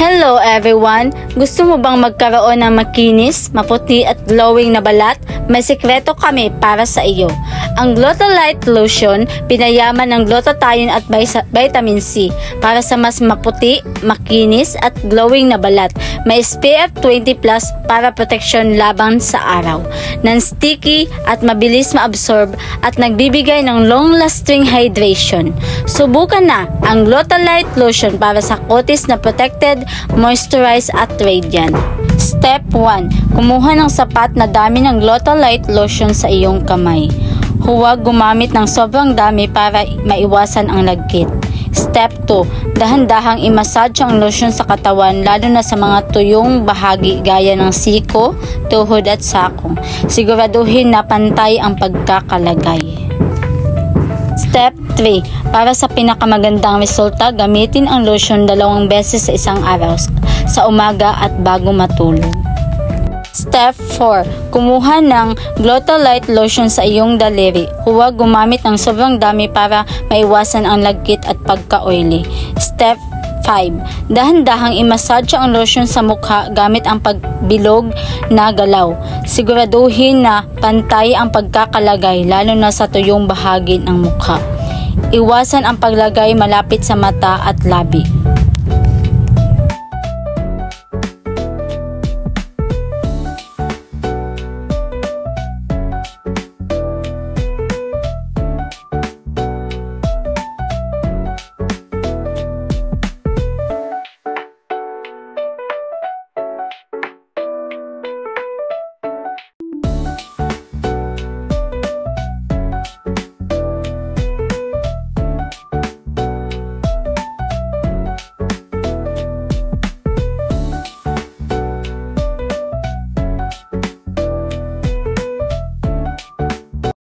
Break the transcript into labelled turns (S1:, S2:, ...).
S1: Hello everyone! Gusto mo bang magkaroon ng makinis, maputi at glowing na balat? May sikreto kami para sa iyo. Ang Glotolite Lotion, pinayaman ng glutathione at vitamin C para sa mas maputi, makinis at glowing na balat. May SPF 20+ para proteksyon laban sa araw. Non-sticky at mabilis ma-absorb at nagbibigay ng long-lasting hydration. Subukan na ang Glotolite Lotion para sa kutis na protected, moisturized at radiant. Step 1. Kumuha ng sapat na dami ng Glotolite Lotion sa iyong kamay. Huwag gumamit ng sobrang dami para maiwasan ang lagkit. Step 2. Dahan-dahang i-massage ang lotion sa katawan lalo na sa mga tuyong bahagi gaya ng siko, tuhod at sako. Siguraduhin na pantay ang pagkakalagay. Step 3. Para sa pinakamagandang resulta, gamitin ang lotion 2 beses sa isang araw, sa umaga at bago matulog. Step 4. Kumuha ng Glotolite Lotion sa iyong daliri. Huwag gumamit ng sobrang dami para maiwasan ang lagkit at pagka-oily. Step 5. Dahan-dahang i-massage ang lotion sa mukha gamit ang pagbilog na galaw. Siguraduhin na pantay ang pagkakalagay lalo na sa tuyong bahagi ng mukha. Iwasan ang paglagay malapit sa mata at labi.